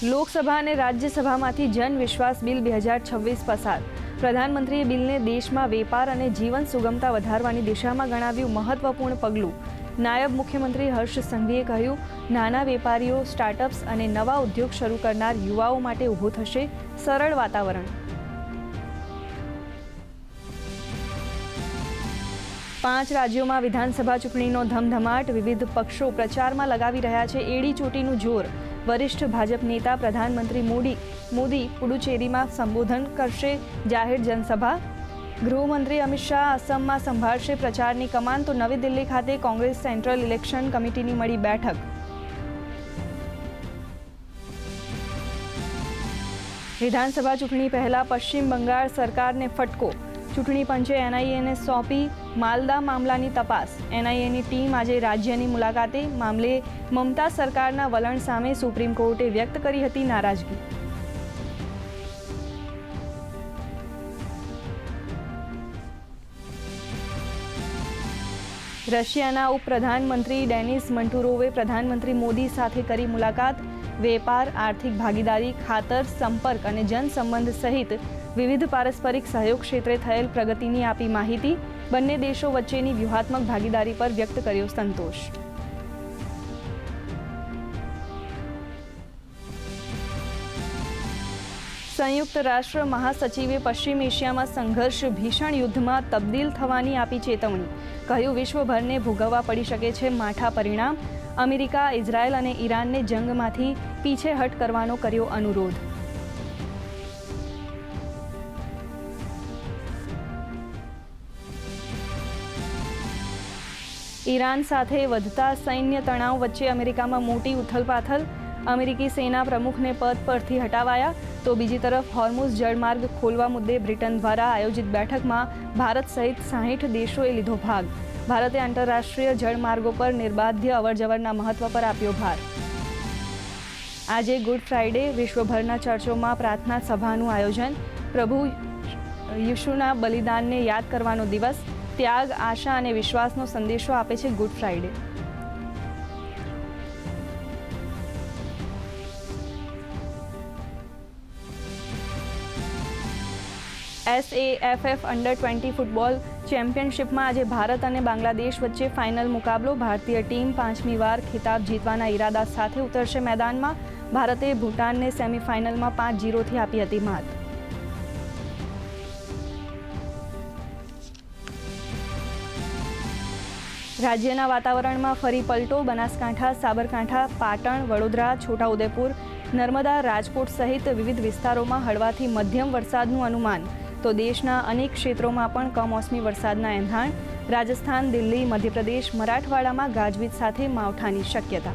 લોકસભા અને રાજ્યસભામાંથી જન વિશ્વાસ બિલ 2026 પસાર. પ્રધાનમંત્રીએ બિલને દેશમાં વેપાર અને જીવન સુગમતા વધારવાની દિશામાં ગણાવ્યું મહત્વપૂર્ણ પગલું. નાયબ મુખ્યમંત્રી હર્ષ સંઘવીએ કહ્યું, નાના વેપારીઓ, સ્ટાર્ટઅપ્સ અને નવા ઉદ્યોગ શરૂ કરનાર યુવાઓ માટે ઊભું થશે સરળ વાતાવરણ. 5 રાજ્યોમાં વિધાનસભા ચૂંટણીનો ધમધમાટ. વિવિધ પક્ષો પ્રચારમાં લગાવી રહ્યા છે એડી ચોટીનું જોર. વરિષ્ઠ ભાજપ નેતા પ્રધાનમંત્રી મોદી પુડુચેરીમાં સંબોધન કરશે જાહેર જનસભા. ગૃહમંત્રી અમિત શાહ અસમમાં સંભાળશે પ્રચારની કમાન. તો નવી દિલ્હી ખાતે કોંગ્રેસ સેન્ટ્રલ ઇલેક્શન કમિટીની મળી બેઠક. વિધાનસભા ચૂંટણી પહેલા પશ્ચિમ બંગાળ સરકારને ફટકો. ચૂંટણી પંચે એનઆઈએને સોંપી માલદા મામલાની તપાસ. એનઆઈએની ટીમ આજે રાજ્યની મુલાકાતે. મામલે મમતા સરકારના વલણ સામે સુપ્રીમ કોર્ટે વ્યક્ત કરી હતી નારાજગી. રશિયાના ઉપપ્રધાનમંત્રી ડેનિસ મંટુરોવે પ્રધાનમંત્રી મોદી સાથે કરી મુલાકાત. વેપાર, આર્થિક ભાગીદારી, ખાતર, સંપર્ક અને જનસંબંધ સહિત વિવિધ પારસ્પરિક સહયોગ ક્ષેત્રે થયેલ પ્રગતિની આપી માહિતી. બંને દેશો વચ્ચેની વ્યૂહાત્મક ભાગીદારી પર વ્યક્ત કર્યો સંતોષ. સંયુક્ત રાષ્ટ્ર મહાસચિવે પશ્ચિમ એશિયામાં સંઘર્ષ ભીષણ યુદ્ધમાં તબદીલ થવાની આપી ચેતવણી. કહ્યું, વિશ્વભરને ભોગવવા પડી શકે છે માઠા પરિણામ. અમેરિકા, ઇઝરાયલ અને ઈરાનને જંગમાંથી પીછેહટ કરવાનો કર્યો અનુરોધ. ઈરાન સાથે વધતા સૈન્ય તણાવ વચ્ચે અમેરિકામાં મોટી ઉથલપાથલ. અમેરિકી સેના પ્રમુખને પદ પરથી હટાવાયા. તો બીજી તરફ હોર્મુઝ જળમાર્ગ ખોલવા મુદ્દે બ્રિટન દ્વારા આયોજિત બેઠકમાં ભારત સહિત 60 દેશોએ લીધો ભાગ. ભારતે આંતરરાષ્ટ્રીય જળમાર્ગો પર નિર્બાધ્ય અવરજવરના મહત્વ પર આપ્યો ભાર. આજે ગુડ ફ્રાઇડે. વિશ્વભરના ચર્ચોમાં પ્રાર્થના સભાનું આયોજન. પ્રભુ યીશુના બલિદાનને યાદ કરવાનો દિવસ. ત્યાગ, આશા અને વિશ્વાસનો સંદેશો આપે છે ગુડ ફ્રાઇડે. SAFF અંડર-20 ફૂટબોલ ચેમ્પિયનશિપમાં આજે ભારત અને બાંગ્લાદેશ વચ્ચે ફાઇનલ મુકાબલો. ભારતીય ટીમ 5મી વાર ખિતાબ જીતવાના ઈરાદા સાથે ઉતરશે મેદાનમાં. ભારતે ભૂટાનને સેમીફાઇનલમાં 5-0થી આપી હતી માત. રાજ્યના વાતાવરણમાં ફરી પલટો. બનાસકાંઠા, સાબરકાંઠા, પાટણ, વડોદરા, છોટાઉદેપુર, નર્મદા, રાજકોટ સહિત વિવિધ વિસ્તારોમાં હળવાથી મધ્યમ વરસાદનું અનુમાન. તો દેશના અનેક ક્ષેત્રોમાં પણ કમોસમી વરસાદના એંધાણ. રાજસ્થાન, દિલ્હી, મધ્યપ્રદેશ, મરાઠવાડામાં ગાજવીજ સાથે માવઠાની શક્યતા.